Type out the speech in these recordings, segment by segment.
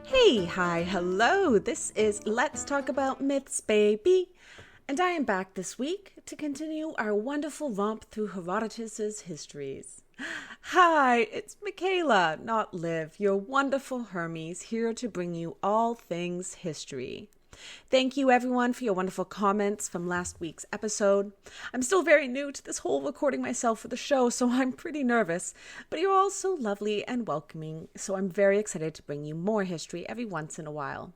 Hey, hi, hello. This is Let's Talk About Myths, baby. And I am back this week to continue our wonderful romp through Herodotus' histories. Hi, it's Michaela, not Liv, your wonderful Hermes, here to bring you all things history. Thank you everyone for your wonderful comments from last week's episode. I'm still very new to this whole recording myself for the show, so I'm pretty nervous, but you're all so lovely and welcoming, so I'm very excited to bring you more history every once in a while.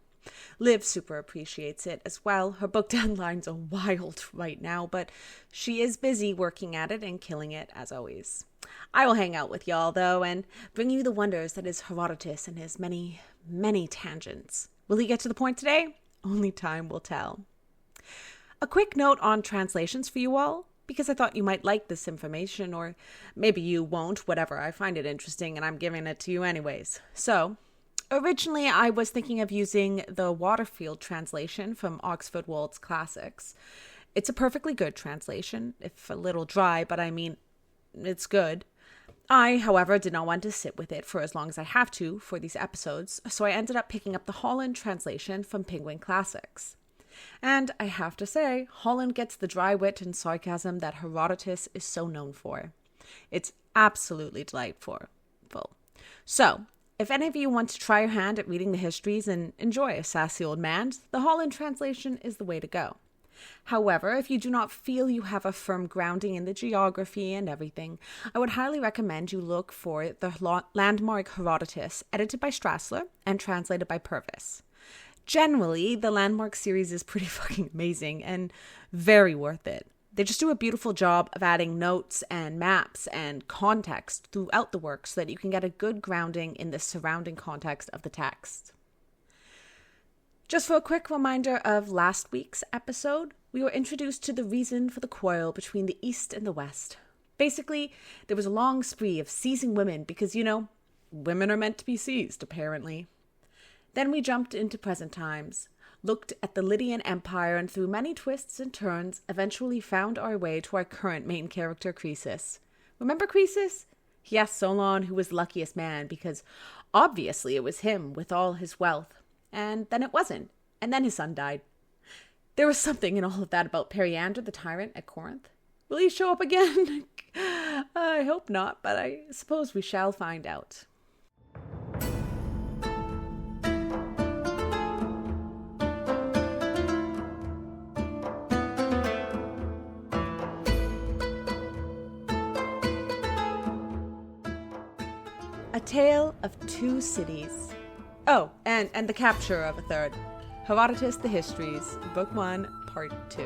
Liv super appreciates it as well. Her book deadlines are wild right now, but she is busy working at it and killing it as always. I will hang out with y'all though and bring you the wonders that is Herodotus and his many, many tangents. Will he get to the point today? Only time will tell. A quick note on translations for you all, because I thought you might like this information, or maybe you won't, whatever. I find it interesting and I'm giving it to you anyways. So, originally I was thinking of using the Waterfield translation from Oxford World's Classics. It's a perfectly good translation, if a little dry, but I mean, it's good. I, however, did not want to sit with it for as long as I have to for these episodes, so I ended up picking up the Holland translation from Penguin Classics. And I have to say, Holland gets the dry wit and sarcasm that Herodotus is so known for. It's absolutely delightful. So, if any of you want to try your hand at reading the histories and enjoy a sassy old man, the Holland translation is the way to go. However, if you do not feel you have a firm grounding in the geography and everything, I would highly recommend you look for the landmark Herodotus, edited by Strassler and translated by Purvis. Generally, the landmark series is pretty fucking amazing and very worth it. They just do a beautiful job of adding notes and maps and context throughout the work so that you can get a good grounding in the surrounding context of the text. Just for a quick reminder of last week's episode, we were introduced to the reason for the quarrel between the East and the West. Basically, there was a long spree of seizing women because, women are meant to be seized, apparently. Then we jumped into present times, looked at the Lydian Empire, and through many twists and turns, eventually found our way to our current main character, Croesus. Remember Croesus? He asked Solon who was the luckiest man because obviously it was him with all his wealth. And then it wasn't. And then his son died. There was something in all of that about Periander the tyrant at Corinth. Will he show up again? I hope not, but I suppose we shall find out. A Tale of Two Cities. Oh, and the capture of a third. Herodotus The Histories, Book 1, Part 2.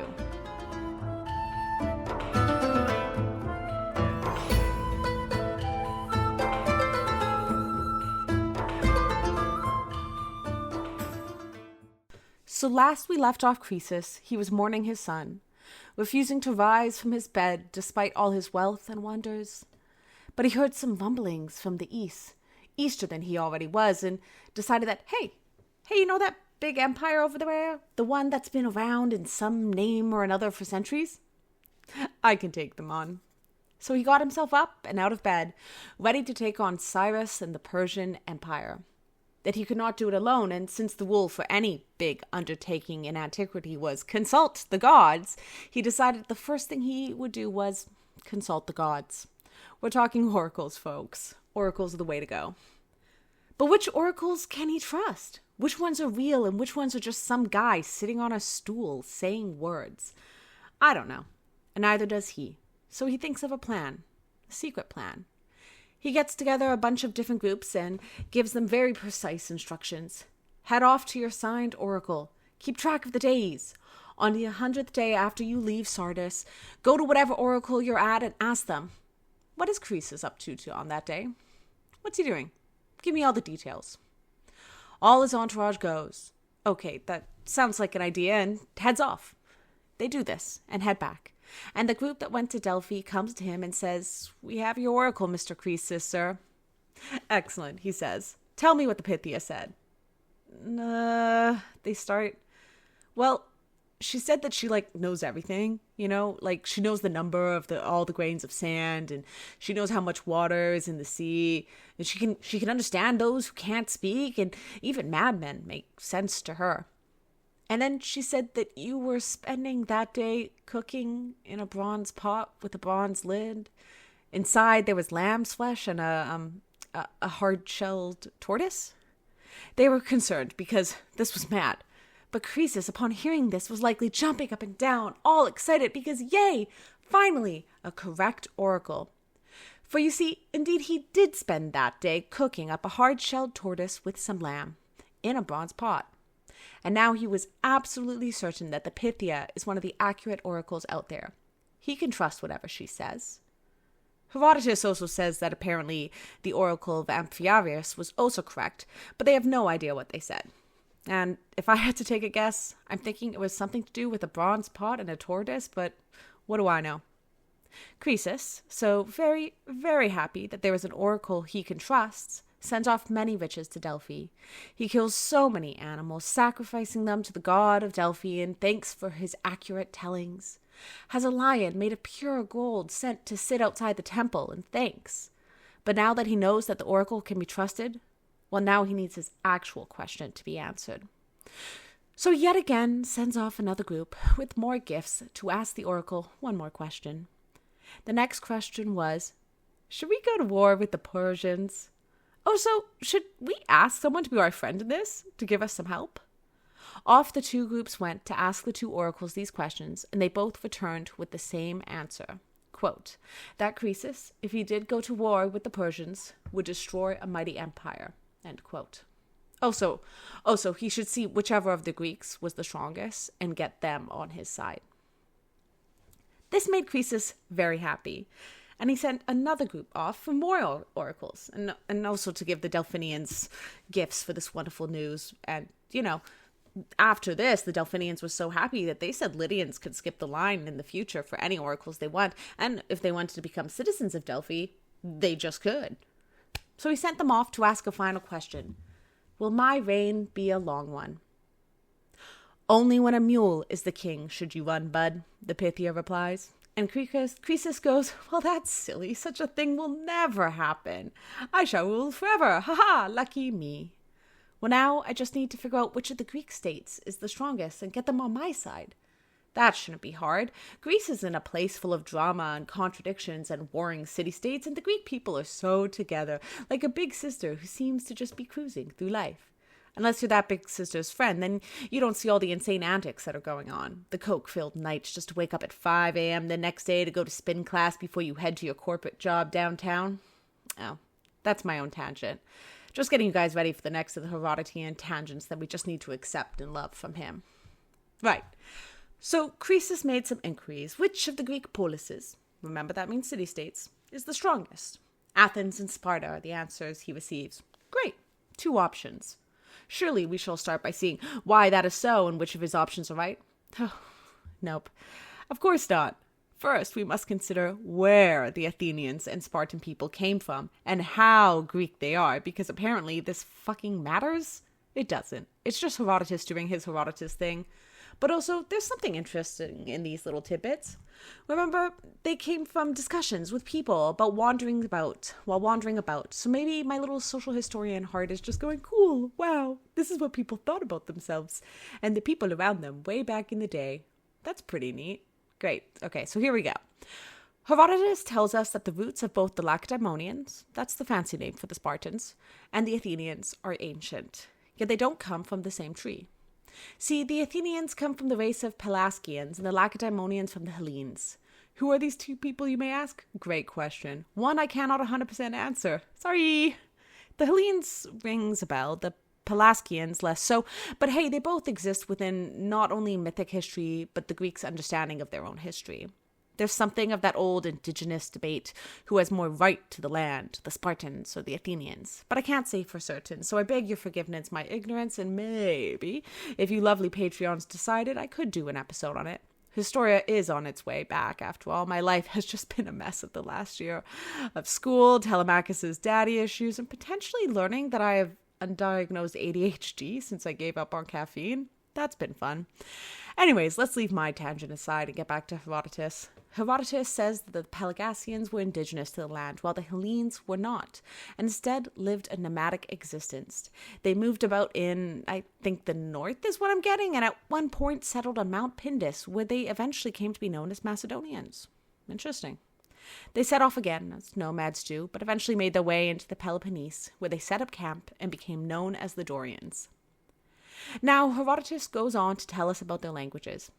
So last we left off Croesus, he was mourning his son, refusing to rise from his bed despite all his wealth and wonders. But he heard some rumblings from the east, easter than he already was, and decided that, hey, you know that big empire over there? The one that's been around in some name or another for centuries? I can take them on. So he got himself up and out of bed, ready to take on Cyrus and the Persian Empire. That he could not do it alone, and since the rule for any big undertaking in antiquity was consult the gods, he decided the first thing he would do was consult the gods. We're talking oracles, folks. Oracles are the way to go. But which oracles can he trust? Which ones are real and which ones are just some guy sitting on a stool saying words? I don't know, and neither does he. So he thinks of a plan, a secret plan. He gets together a bunch of different groups and gives them very precise instructions. Head off to your signed oracle. Keep track of the days. On the 100th day after you leave Sardis, go to whatever oracle you're at and ask them, what is Croesus up to on that day? What's he doing? Give me all the details. All his entourage goes. Okay, that sounds like an idea, and heads off. They do this and head back. And the group that went to Delphi comes to him and says, "We have your oracle, Mr. Croesus, sir." "Excellent," he says. "Tell me what the Pythia said." They start. "Well, she said that she knows everything, she knows the number of all the grains of sand, and she knows how much water is in the sea, and she can understand those who can't speak, and even madmen make sense to her. And then she said that you were spending that day cooking in a bronze pot with a bronze lid. Inside there was lamb's flesh and a hard-shelled tortoise." They were concerned because this was mad. But Croesus, upon hearing this, was likely jumping up and down, all excited because, yay, finally, a correct oracle. For you see, indeed he did spend that day cooking up a hard-shelled tortoise with some lamb in a bronze pot. And now he was absolutely certain that the Pythia is one of the accurate oracles out there. He can trust whatever she says. Herodotus also says that apparently the oracle of Amphiaraus was also correct, but they have no idea what they said. And if I had to take a guess, I'm thinking it was something to do with a bronze pot and a tortoise, but what do I know? Croesus, so very, very happy that there is an oracle he can trust, sends off many riches to Delphi. He kills so many animals, sacrificing them to the god of Delphi in thanks for his accurate tellings. Has a lion made of pure gold sent to sit outside the temple in thanks. But now that he knows that the oracle can be trusted, well, now he needs his actual question to be answered. So yet again sends off another group with more gifts to ask the oracle one more question. The next question was, should we go to war with the Persians? Oh, so should we ask someone to be our friend in this, to give us some help? Off the two groups went to ask the two oracles these questions, and they both returned with the same answer. Quote, that Croesus, if he did go to war with the Persians, would destroy a mighty empire. End quote. Also, he should see whichever of the Greeks was the strongest and get them on his side. This made Croesus very happy, and he sent another group off for more oracles, and also to give the Delphinians gifts for this wonderful news. And, after this, the Delphinians were so happy that they said Lydians could skip the line in the future for any oracles they want, and if they wanted to become citizens of Delphi, they just could. So he sent them off to ask a final question. Will my reign be a long one? Only when a mule is the king should you run, bud, the Pythia replies. And Croesus goes, well, that's silly. Such a thing will never happen. I shall rule forever. Ha-ha, lucky me. Well, now I just need to figure out which of the Greek states is the strongest and get them on my side. That shouldn't be hard. Greece is in a place full of drama and contradictions and warring city-states, and the Greek people are so together, like a big sister who seems to just be cruising through life. Unless you're that big sister's friend, then you don't see all the insane antics that are going on. The coke-filled nights just to wake up at 5 a.m. the next day to go to spin class before you head to your corporate job downtown. Oh, that's my own tangent. Just getting you guys ready for the next of the Herodotian tangents that we just need to accept and love from him. Right. So Croesus made some inquiries. Which of the Greek polises, remember that means city-states, is the strongest? Athens and Sparta are the answers he receives. Great. 2 options. Surely we shall start by seeing why that is so and which of his options are right. Oh, nope. Of course not. First, we must consider where the Athenians and Spartan people came from and how Greek they are, because apparently this fucking matters. It doesn't. It's just Herodotus doing his Herodotus thing. But also, there's something interesting in these little tidbits. Remember, they came from discussions with people about wandering about. So maybe my little social historian heart is just going, cool, wow, this is what people thought about themselves and the people around them way back in the day. That's pretty neat. Great. Okay, so here we go. Herodotus tells us that the roots of both the Lacedaemonians, that's the fancy name for the Spartans, and the Athenians are ancient, yet they don't come from the same tree. See, the Athenians come from the race of Pelasgians and the Lacedaemonians from the Hellenes. Who are these 2 people, you may ask? Great question. One I cannot 100% answer. Sorry. The Hellenes rings a bell, the Pelasgians less so, but hey, they both exist within not only mythic history, but the Greeks' understanding of their own history. There's something of that old indigenous debate, who has more right to the land, the Spartans or the Athenians. But I can't say for certain, so I beg your forgiveness, my ignorance, and maybe, if you lovely Patreons decided, I could do an episode on it. Historia is on its way back, after all. My life has just been a mess of the last year of school, Telemachus's daddy issues, and potentially learning that I have undiagnosed ADHD since I gave up on caffeine. That's been fun. Anyways, let's leave my tangent aside and get back to Herodotus. Herodotus says that the Pelagasians were indigenous to the land, while the Hellenes were not, and instead lived a nomadic existence. They moved about in, I think, the north is what I'm getting, and at one point settled on Mount Pindus, where they eventually came to be known as Macedonians. Interesting. They set off again, as nomads do, but eventually made their way into the Peloponnese, where they set up camp and became known as the Dorians. Now, Herodotus goes on to tell us about their languages.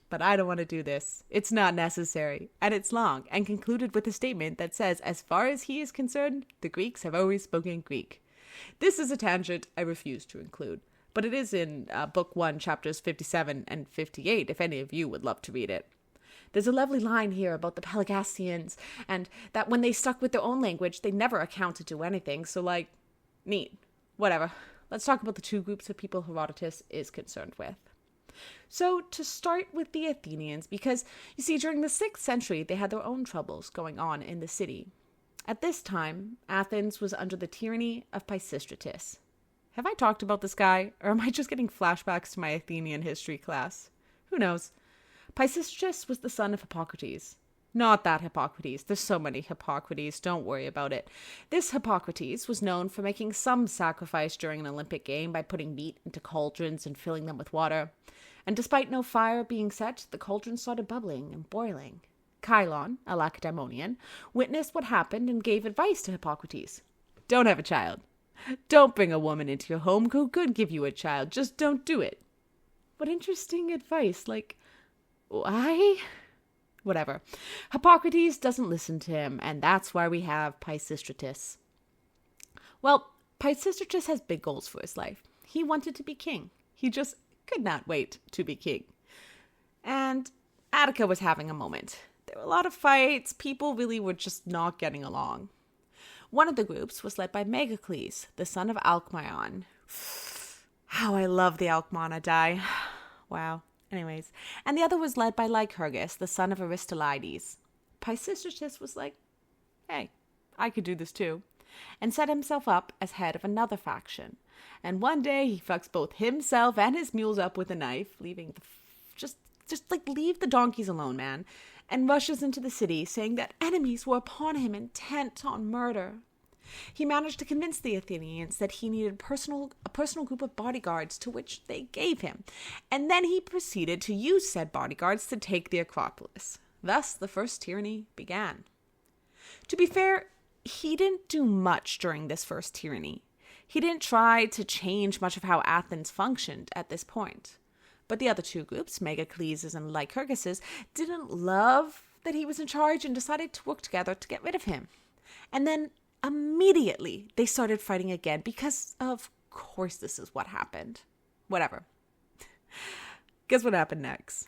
But I don't want to do this. It's not necessary, and it's long, and concluded with a statement that says, as far as he is concerned, the Greeks have always spoken Greek. This is a tangent I refuse to include, but it is in Book 1, chapters 57 and 58, if any of you would love to read it. There's a lovely line here about the Pelagasians, and that when they stuck with their own language, they never accounted to anything, so neat. Whatever. Let's talk about the two groups of people Herodotus is concerned with. So, to start with the Athenians, because, you see, during the 6th century, they had their own troubles going on in the city. At this time, Athens was under the tyranny of Pisistratus. Have I talked about this guy, or am I just getting flashbacks to my Athenian history class? Who knows? Pisistratus was the son of Hippocrates. Not that Hippocrates. There's so many Hippocrates. Don't worry about it. This Hippocrates was known for making some sacrifice during an Olympic game by putting meat into cauldrons and filling them with water. And despite no fire being set, the cauldrons started bubbling and boiling. Chilon, a Lacedaemonian, witnessed what happened and gave advice to Hippocrates. Don't have a child. Don't bring a woman into your home who could give you a child. Just don't do it. What interesting advice. Why? Whatever. Hippocrates doesn't listen to him, and that's why we have Pisistratus. Well, Pisistratus has big goals for his life. He wanted to be king. He just could not wait to be king. And Attica was having a moment. There were a lot of fights. People really were just not getting along. One of the groups was led by Megacles, the son of Alcmaeon. How I love the Alcmanidae. Wow. Anyways, and the other was led by Lycurgus, the son of Aristolydes. Pisistratus was like, hey, I could do this too, and set himself up as head of another faction. And one day he fucks both himself and his mules up with a knife, leaving leave the donkeys alone, man, and rushes into the city, saying that enemies were upon him intent on murder. He managed to convince the Athenians that he needed a personal group of bodyguards, to which they gave him, and then he proceeded to use said bodyguards to take the Acropolis. Thus, the first tyranny began. To be fair, he didn't do much during this first tyranny. He didn't try to change much of how Athens functioned at this point. But the other two groups, Megacles and Lycurgus, didn't love that he was in charge and decided to work together to get rid of him. And then immediately, they started fighting again because, of course, this is what happened. Whatever. Guess what happened next?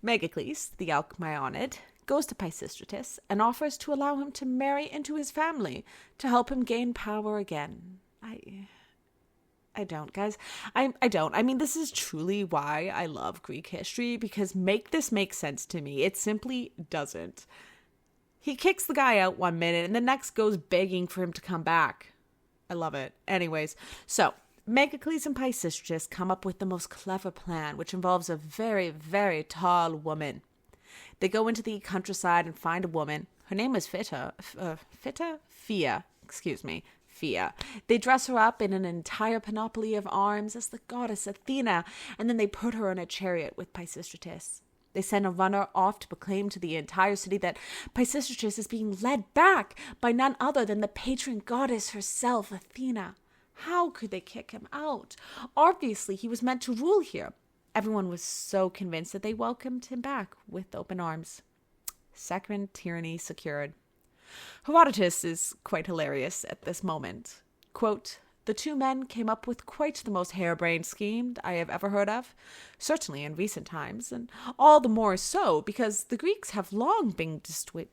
Megacles, the Alcmaeonid, goes to Pisistratus and offers to allow him to marry into his family to help him gain power again. I don't, guys. I don't. I mean, this is truly why I love Greek history, because make this make sense to me. It simply doesn't. He kicks the guy out one minute and the next goes begging for him to come back. I love it. Anyways, so Megacles and Pisistratus come up with the most clever plan, which involves a very, very tall woman. They go into the countryside and find a woman. Her name is Fia. They dress her up in an entire panoply of arms as the goddess Athena, and then they put her in a chariot with Pisistratus. They send a runner off to proclaim to the entire city that Pisistratus is being led back by none other than the patron goddess herself, Athena. How could they kick him out? Obviously, he was meant to rule here. Everyone was so convinced that they welcomed him back with open arms. Second tyranny secured. Herodotus is quite hilarious at this moment. Quote, The two men came up with quite the most harebrained scheme I have ever heard of, certainly in recent times, and all the more so because the Greeks have long been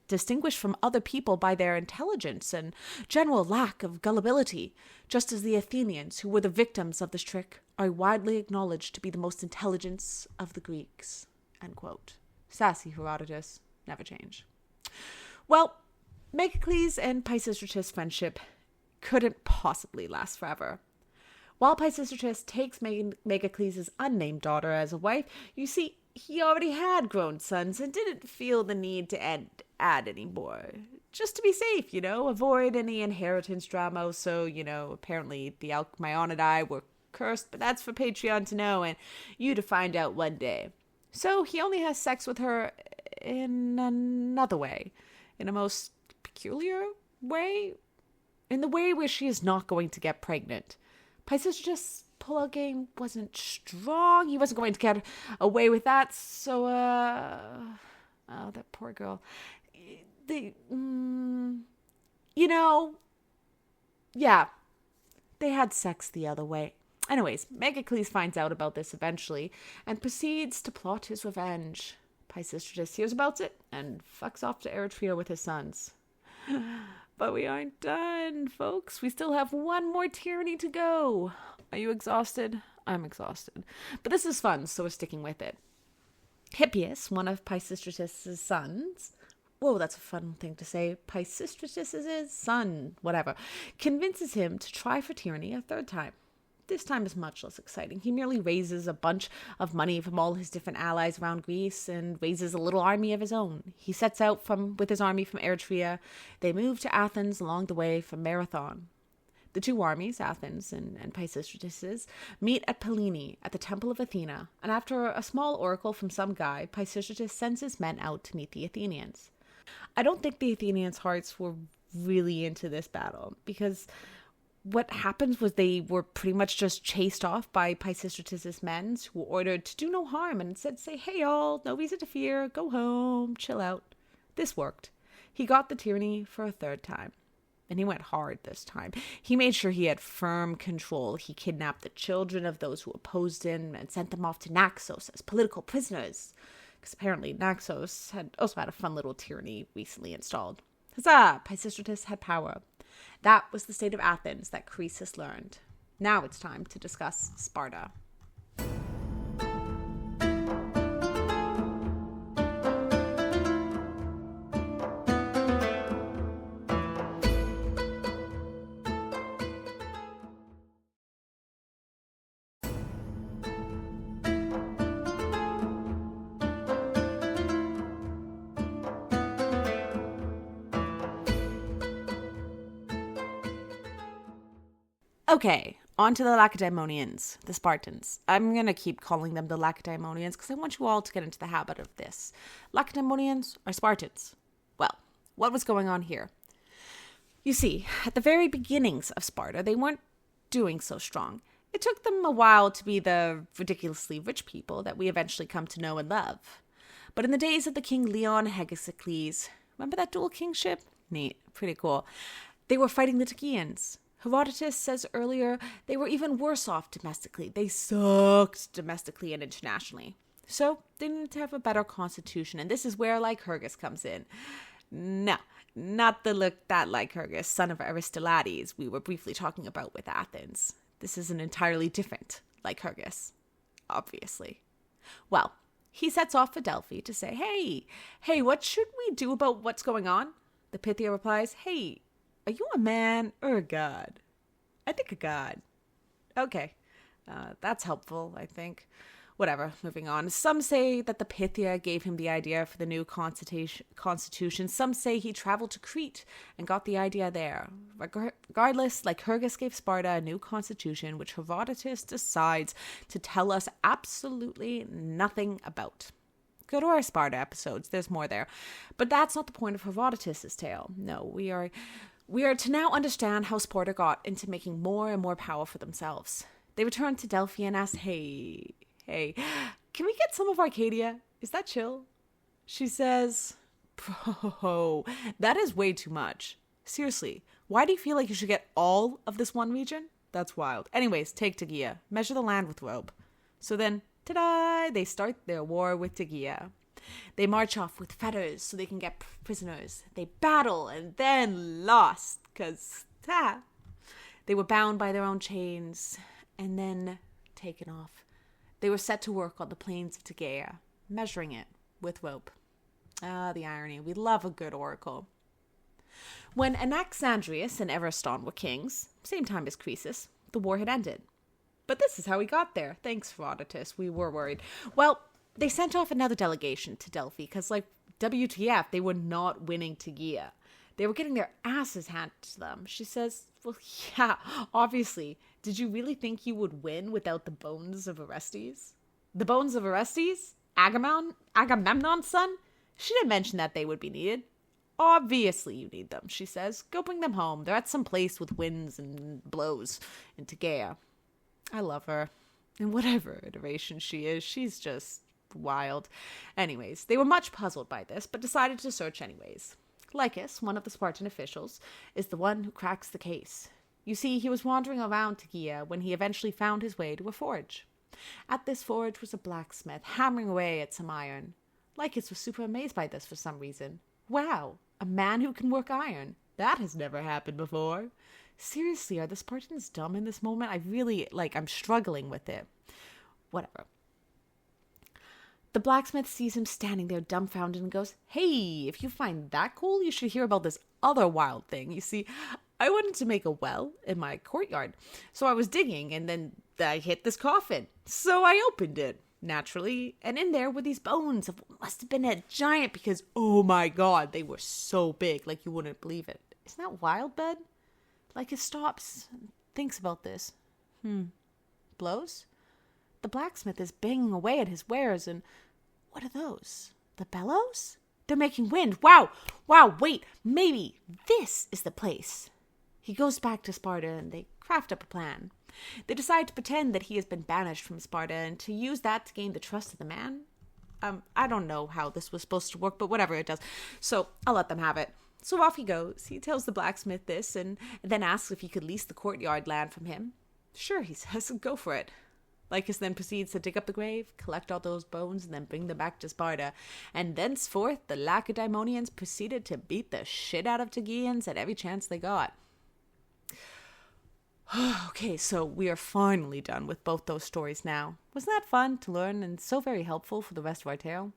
distinguished from other people by their intelligence and general lack of gullibility, just as the Athenians, who were the victims of this trick, are widely acknowledged to be the most intelligent of the Greeks. End quote. Sassy Herodotus, never change. Well, Megacles and Pisistratus' friendship couldn't possibly last forever. While Pisistratus takes Megacles' unnamed daughter as a wife, you see, he already had grown sons and didn't feel the need to add any more. Just to be safe, avoid any inheritance drama. So, apparently the Alcmaeonidae were cursed, but that's for Patreon to know and you to find out one day. So he only has sex with her in another way, in a most peculiar way. In the way where she is not going to get pregnant. Pisistratus' pull-out game wasn't strong. He wasn't going to get away with that. So, oh, that poor girl. Yeah, they had sex the other way. Anyways, Megacles finds out about this eventually and proceeds to plot his revenge. Pisistratus hears about it and fucks off to Eretria with his sons. But we aren't done, folks. We still have one more tyranny to go. Are you exhausted? I'm exhausted. But this is fun, so we're sticking with it. Hippias, one of Pisistratus' sons, whoa, that's a fun thing to say, Pisistratus' son, whatever, convinces him to try for tyranny a third time. This time is much less exciting. He merely raises a bunch of money from all his different allies around Greece and raises a little army of his own. He sets out with his army from Eretria. They move to Athens along the way from Marathon. The two armies, Athens and Pisistratus', meet at Pellene at the Temple of Athena, and after a small oracle from some guy, Pisistratus sends his men out to meet the Athenians. I don't think the Athenians' hearts were really into this battle, because what happened was they were pretty much just chased off by Pisistratus' men, who were ordered to do no harm and instead say, hey y'all, no reason to fear, go home, chill out. This worked. He got the tyranny for a third time. And he went hard this time. He made sure he had firm control. He kidnapped the children of those who opposed him and sent them off to Naxos as political prisoners. Because apparently Naxos had also had a fun little tyranny recently installed. Huzzah! Pisistratus had power. That was the state of Athens that Croesus learned. Now it's time to discuss Sparta. Okay, on to the Lacedaemonians, the Spartans. I'm going to keep calling them the Lacedaemonians because I want you all to get into the habit of this. Lacedaemonians are Spartans. Well, what was going on here? You see, at the very beginnings of Sparta, they weren't doing so strong. It took them a while to be the ridiculously rich people that we eventually come to know and love. But in the days of the King Leon Hegesicles, remember that dual kingship? Neat, pretty cool. They were fighting the Tegeans. Herodotus says earlier they were even worse off domestically. They sucked domestically and internationally. So they needed to have a better constitution, and this is where Lycurgus comes in. No, not the Lycurgus, son of Aristolades, we were briefly talking about with Athens. This is an entirely different Lycurgus, obviously. Well, he sets off for Delphi to say, hey, what should we do about what's going on? The Pythia replies, hey, are you a man or a god? I think a god. Okay, that's helpful, I think. Whatever, moving on. Some say that the Pythia gave him the idea for the new constitution. Some say he traveled to Crete and got the idea there. Regardless, Lycurgus gave Sparta a new constitution, which Herodotus decides to tell us absolutely nothing about. Go to our Sparta episodes, there's more there. But that's not the point of Herodotus' tale. No, we are to now understand how Sparta got into making more and more power for themselves. They returned to Delphi and asked, hey, can we get some of Arcadia? Is that chill? She says, bro, that is way too much. Seriously, why do you feel like you should get all of this one region? That's wild. Anyways, take Tegea. Measure the land with rope. So then, ta-da! They start their war with Tegea. They march off with fetters so they can get prisoners. They battle and then lost because they were bound by their own chains and then taken off. They were set to work on the plains of Tegea, measuring it with rope. Ah, the irony. We love a good oracle. When Anaxandrius and Everston were kings, same time as Croesus, the war had ended. But this is how we got there. Thanks, Herodotus. We were worried. Well, they sent off another delegation to Delphi because, like, WTF, they were not winning Tegea. They were getting their asses handed to them. She says, well, yeah, obviously. Did you really think you would win without the bones of Orestes? The bones of Orestes? Agamemnon's son? She didn't mention that they would be needed. Obviously you need them, she says. Go bring them home. They're at some place with winds and blows in Tegea. I love her. And whatever iteration she is, she's just wild. Anyways, they were much puzzled by this, but decided to search anyways. Lycus, one of the Spartan officials, is the one who cracks the case. You see, he was wandering around Tegea when he eventually found his way to a forge. At this forge was a blacksmith hammering away at some iron. Lycus was super amazed by this for some reason. Wow, a man who can work iron. That has never happened before. Seriously, are the Spartans dumb in this moment? I'm struggling with it. Whatever. The blacksmith sees him standing there dumbfounded and goes, hey, if you find that cool, you should hear about this other wild thing. You see, I wanted to make a well in my courtyard. So I was digging and then I hit this coffin. So I opened it. Naturally, and in there were these bones of what must have been a giant because, oh my god, they were so big, like you wouldn't believe it. Isn't that wild, bud? Like, it stops and thinks about this. Blows? The blacksmith is banging away at his wares, and what are those? The bellows? They're making wind. Wow, wait, maybe this is the place. He goes back to Sparta, and they craft up a plan. They decide to pretend that he has been banished from Sparta and to use that to gain the trust of the man. I don't know how this was supposed to work, but whatever, it does. So I'll let them have it. So off he goes. He tells the blacksmith this and then asks if he could lease the courtyard land from him. Sure, he says, go for it. Lycus then proceeds to dig up the grave, collect all those bones, and then bring them back to Sparta. And thenceforth, the Lacedaemonians proceeded to beat the shit out of Tegeans at every chance they got. Okay, so we are finally done with both those stories now. Wasn't that fun to learn and so very helpful for the rest of our tale?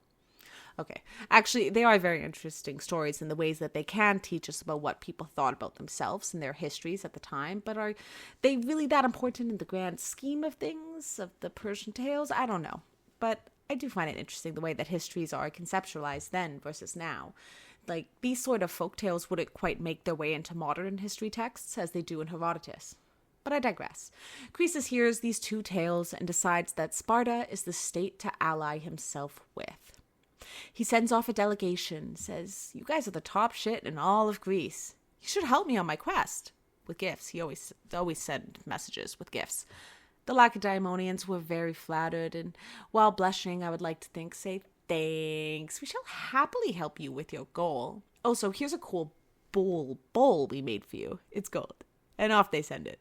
Okay, actually, they are very interesting stories in the ways that they can teach us about what people thought about themselves and their histories at the time, but are they really that important in the grand scheme of things, of the Persian tales? I don't know, but I do find it interesting the way that histories are conceptualized then versus now. Like, these sort of folk tales wouldn't quite make their way into modern history texts as they do in Herodotus. But I digress. Croesus hears these two tales and decides that Sparta is the state to ally himself with. He sends off a delegation, says, you guys are the top shit in all of Greece. You should help me on my quest. With gifts. He always sent messages with gifts. The Lacedaemonians were very flattered, and while blushing, I would like to say, thanks. We shall happily help you with your goal. Oh, so here's a cool bowl we made for you. It's gold. And off they send it.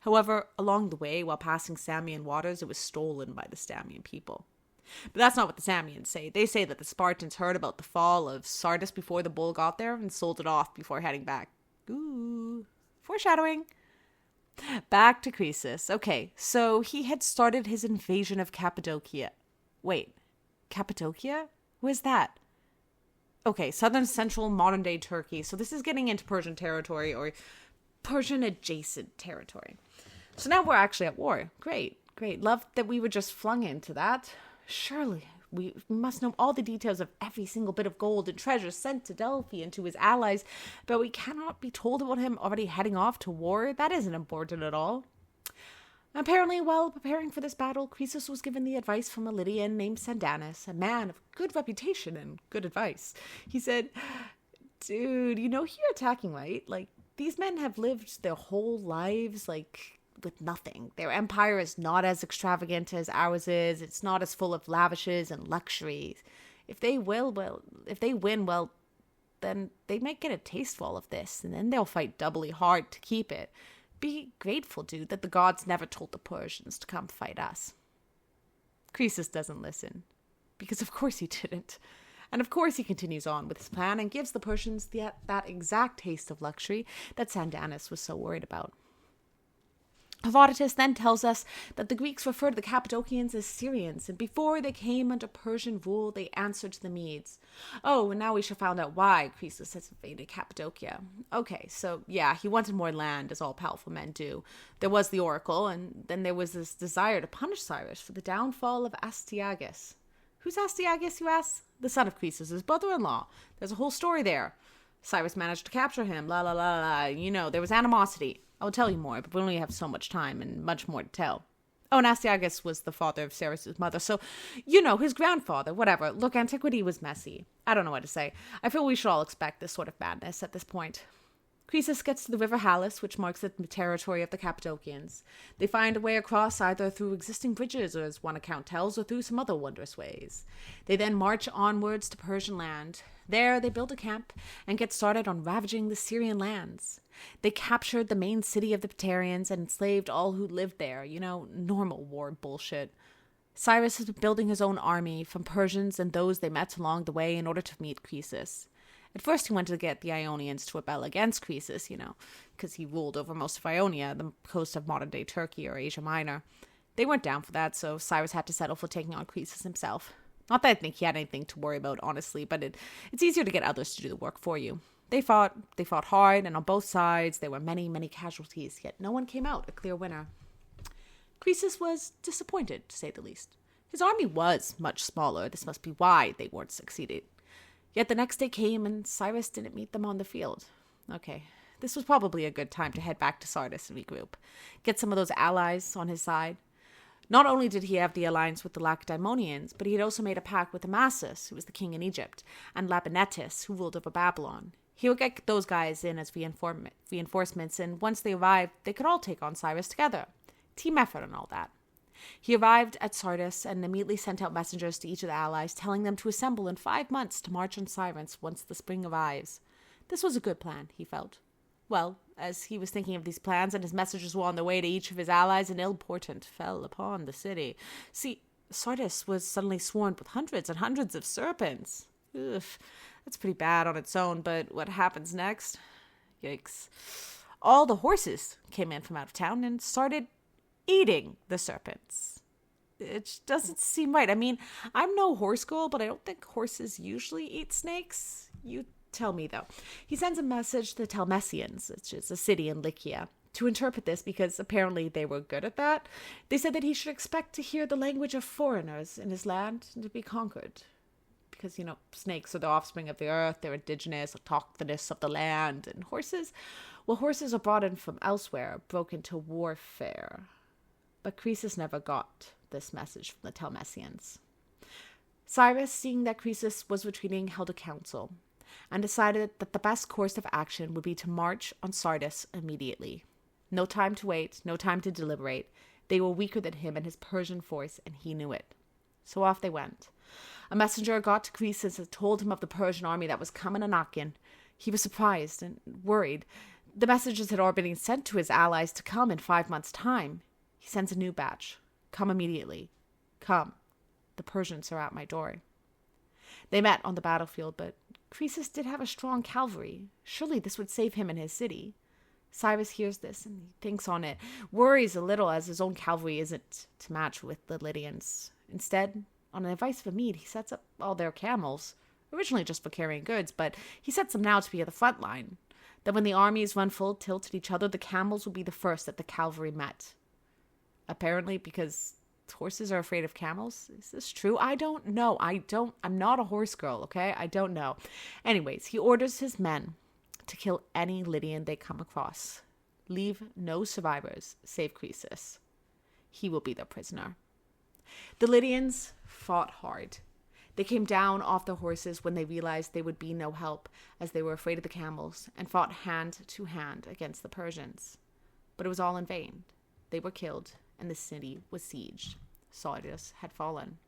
However, along the way, while passing Samian waters, it was stolen by the Samian people. But that's not what the Samians say. They say that the Spartans heard about the fall of Sardis before the bull got there and sold it off before heading back. Ooh, foreshadowing. Back to Croesus. Okay, so he had started his invasion of Cappadocia. Wait, Cappadocia? Who is that? Okay, southern central modern-day Turkey. So this is getting into Persian territory or Persian-adjacent territory. So now we're actually at war. Great. Love that we were just flung into that. Surely we must know all the details of every single bit of gold and treasure sent to Delphi and to his allies, but we cannot be told about him already heading off to war. That isn't important at all. Apparently, while preparing for this battle, Croesus was given the advice from a Lydian named Sandanus, a man of good reputation and good advice. He said, dude, you know who you're attacking, right? Like, these men have lived their whole lives, with nothing. Their empire is not as extravagant as ours is. It's not as full of lavishes and luxuries. If they win, then they might get a taste of all of this, and then they'll fight doubly hard to keep it. Be grateful, dude, that the gods never told the Persians to come fight us. Croesus doesn't listen, because of course he didn't. And of course he continues on with his plan and gives the Persians that exact taste of luxury that Sandanis was so worried about. Herodotus then tells us that the Greeks refer to the Cappadocians as Syrians, and before they came under Persian rule, they answered to the Medes. Oh, and now we shall find out why Croesus has invaded Cappadocia. Okay, so yeah, he wanted more land, as all powerful men do. There was the oracle, and then there was this desire to punish Cyrus for the downfall of Astyages. Who's Astyages, you ask? The son of Croesus, his brother-in-law. There's a whole story there. Cyrus managed to capture him, la la la la. You know, there was animosity. I'll tell you more, but we only have so much time and much more to tell. Oh, and Astyages was the father of Cyrus's mother, so, you know, his grandfather, whatever. Look, antiquity was messy. I don't know what to say. I feel we should all expect this sort of madness at this point. Croesus gets to the river Halys, which marks the territory of the Cappadocians. They find a way across either through existing bridges, or as one account tells, or through some other wondrous ways. They then march onwards to Persian land. There they build a camp and get started on ravaging the Syrian lands. They captured the main city of the Bactrians and enslaved all who lived there. You know, normal war bullshit. Cyrus has been building his own army from Persians and those they met along the way in order to meet Croesus. At first he wanted to get the Ionians to rebel against Croesus, you know, because he ruled over most of Ionia, the coast of modern-day Turkey or Asia Minor. They weren't down for that, so Cyrus had to settle for taking on Croesus himself. Not that I think he had anything to worry about, honestly, but it's easier to get others to do the work for you. They fought hard, and on both sides there were many, many casualties, yet no one came out a clear winner. Croesus was disappointed, to say the least. His army was much smaller. This must be why they weren't succeeded. Yet the next day came, and Cyrus didn't meet them on the field. Okay, this was probably a good time to head back to Sardis and regroup. Get some of those allies on his side. Not only did he have the alliance with the Lacedaemonians, but he had also made a pact with Amasis, who was the king in Egypt, and Labynetus, who ruled over Babylon. He would get those guys in as reinforcements, and once they arrived, they could all take on Cyrus together. Team effort and all that. He arrived at Sardis and immediately sent out messengers to each of the allies, telling them to assemble in 5 months to march on Cyrus once the spring arrives. This was a good plan, he felt. Well, as he was thinking of these plans and his messages were on their way to each of his allies, an ill portent fell upon the city. See, Sardis was suddenly swarmed with hundreds and hundreds of serpents. Ugh, that's pretty bad on its own, but what happens next? Yikes. All the horses came in from out of town and started eating the serpents. It doesn't seem right. I mean, I'm no horse girl, but I don't think horses usually eat snakes. You tell me, though. He sends a message to the Telmessians, which is a city in Lycia, to interpret this because apparently they were good at that. They said that he should expect to hear the language of foreigners in his land and to be conquered. Because, you know, snakes are the offspring of the earth, they're indigenous, autochthonous of the land, and horses, well, horses are brought in from elsewhere, broken to warfare. But Croesus never got this message from the Telmessians. Cyrus, seeing that Croesus was retreating, held a council and decided that the best course of action would be to march on Sardis immediately. No time to wait, no time to deliberate. They were weaker than him and his Persian force, and he knew it. So off they went. A messenger got to Croesus and told him of the Persian army that was coming a knockin'. He was surprised and worried. The messages had already been sent to his allies to come in 5 months' time. He sends a new batch. Come immediately. Come. The Persians are at my door. They met on the battlefield, but Croesus did have a strong cavalry. Surely this would save him and his city. Cyrus hears this and he thinks on it, worries a little as his own cavalry isn't to match with the Lydians. Instead, on the advice of a Mede, he sets up all their camels, originally just for carrying goods, but he sets them now to be at the front line. That when the armies run full tilt at each other, the camels will be the first that the cavalry met. Apparently because horses are afraid of camels. Is this true? I don't know. I'm not a horse girl, okay? I don't know. Anyways, he orders his men to kill any Lydian they come across. Leave no survivors save Croesus. He will be their prisoner. The Lydians fought hard. They came down off their horses when they realized they would be no help, as they were afraid of the camels, and fought hand to hand against the Persians. But it was all in vain. They were killed, and the city was sieged. Sardis had fallen.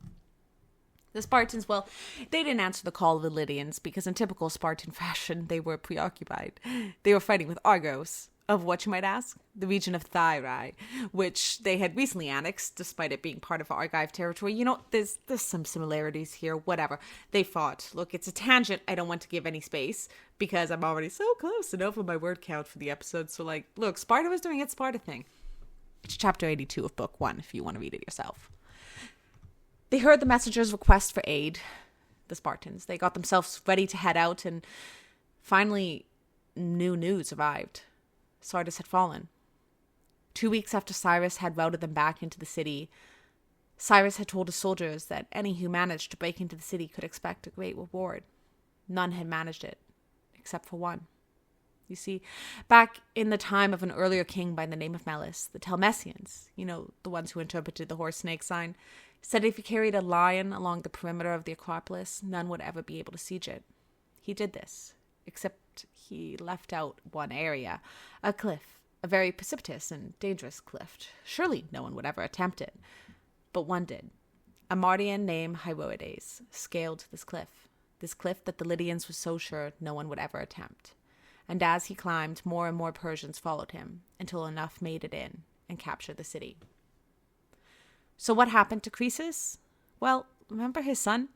The Spartans, well, they didn't answer the call of the Lydians because in typical Spartan fashion, they were preoccupied. They were fighting with Argos. of what you might ask? The region of Thyri, which they had recently annexed, despite it being part of Argive territory. You know, there's some similarities here, whatever. They fought. Look, it's a tangent. I don't want to give any space because I'm already so close enough with my word count for the episode. So, like, look, Sparta was doing its Sparta thing. It's chapter 82 of book 1, if you want to read it yourself. They heard the messenger's request for aid, the Spartans. They got themselves ready to head out, and finally, new news arrived. Sardis had fallen. 2 weeks after Cyrus had routed them back into the city, Cyrus had told his soldiers that any who managed to break into the city could expect a great reward. None had managed it, except for one. You see, back in the time of an earlier king by the name of Melis, the Telmessians, you know, the ones who interpreted the horse snake sign, said if you carried a lion along the perimeter of the Acropolis, none would ever be able to siege it. He did this, except he left out one area, a cliff, a very precipitous and dangerous cliff. Surely no one would ever attempt it. But one did. A Mardian named Herodotus scaled this cliff that the Lydians were so sure no one would ever attempt. And as he climbed, more and more Persians followed him, until enough made it in and captured the city. So what happened to Croesus? Well, remember his son?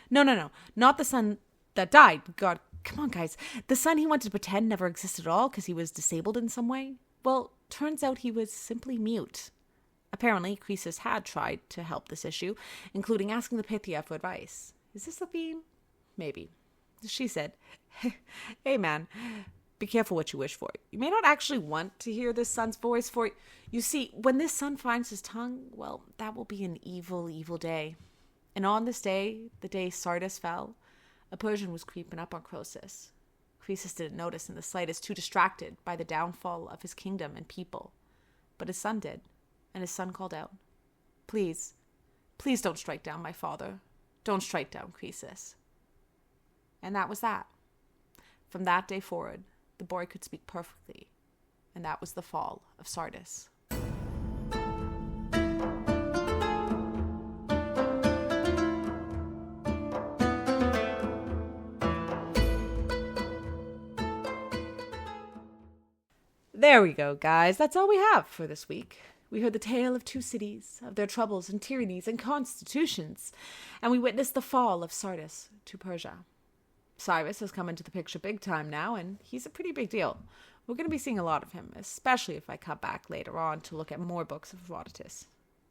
No, not the son that died. God, come on, guys. The son he wanted to pretend never existed at all because he was disabled in some way? Well, turns out he was simply mute. Apparently, Croesus had tried to help this issue, including asking the Pythia for advice. Is this the theme? Maybe. She said, "Hey, man, be careful what you wish for. You may not actually want to hear this son's voice, for you see, when this son finds his tongue, well, that will be an evil, evil day. And on this day, the day Sardis fell, a Persian was creeping up on Croesus. Croesus didn't notice in the slightest, too distracted by the downfall of his kingdom and people. But his son did, and his son called out, 'Please, please don't strike down my father. Don't strike down Croesus.' And that was that. From that day forward, the boy could speak perfectly, and that was the fall of Sardis." There we go, guys. That's all we have for this week. We heard the tale of 2 cities, of their troubles and tyrannies and constitutions, and we witnessed the fall of Sardis to Persia. Cyrus has come into the picture big time now, and he's a pretty big deal. We're going to be seeing a lot of him, especially if I come back later on to look at more books of Herodotus.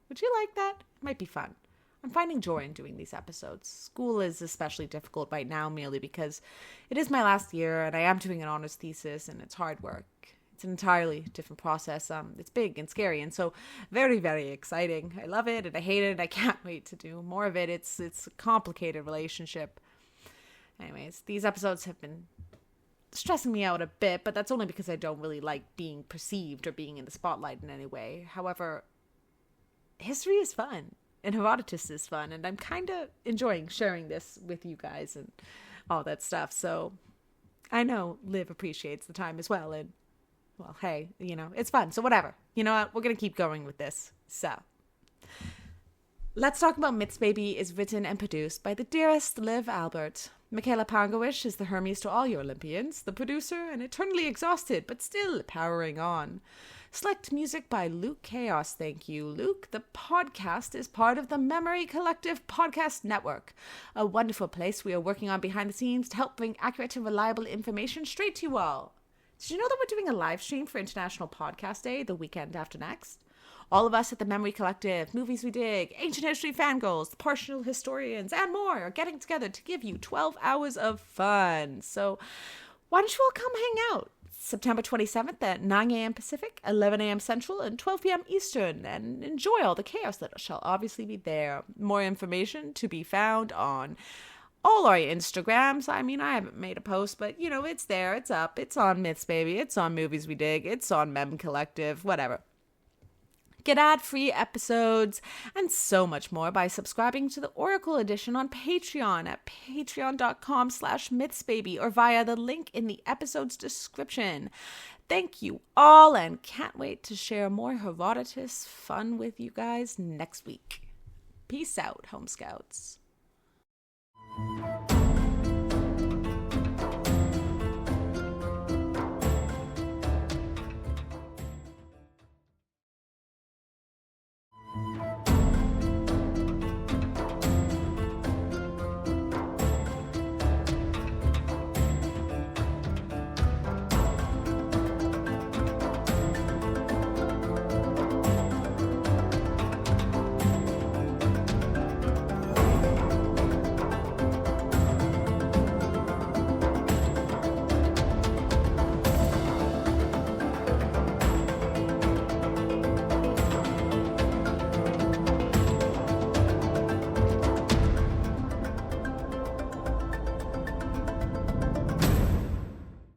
Would you like that? It might be fun. I'm finding joy in doing these episodes. School is especially difficult right now, merely because it is my last year, and I am doing an honors thesis, and it's hard work. It's an entirely different process. It's big and scary, and so very, very exciting. I love it, and I hate it, and I can't wait to do more of it. It's a complicated relationship. Anyways, these episodes have been stressing me out a bit, but that's only because I don't really like being perceived or being in the spotlight in any way. However, history is fun, and Herodotus is fun, and I'm kind of enjoying sharing this with you guys and all that stuff. So I know Liv appreciates the time as well, and well, hey, it's fun. So whatever. You know what? We're going to keep going with this. So Let's Talk About Myths Baby is written and produced by the dearest Liv Albert. Michaela Pangowish is the Hermes to all your Olympians, the producer, and eternally exhausted, but still powering on. Select music by Luke Chaos. Thank you, Luke. The podcast is part of the Memory Collective Podcast Network, a wonderful place we are working on behind the scenes to help bring accurate and reliable information straight to you all. Did you know that we're doing a live stream for International Podcast Day the weekend after next? All of us at the Memory Collective, Movies We Dig, Ancient History Fangirls, the Partial Historians, and more are getting together to give you 12 hours of fun. So why don't you all come hang out? September 27th at 9 a.m. Pacific, 11 a.m. Central, and 12 p.m. Eastern, and enjoy all the chaos that shall obviously be there. More information to be found on all our Instagrams. I mean, I haven't made a post, but, it's there, it's up, it's on Myths Baby, it's on Movies We Dig, it's on Mem Collective, whatever. Get ad-free episodes and so much more by subscribing to the Oracle Edition on Patreon at patreon.com/mythsbaby or via the link in the episode's description. Thank you all, and can't wait to share more Herodotus fun with you guys next week. Peace out, Home Scouts.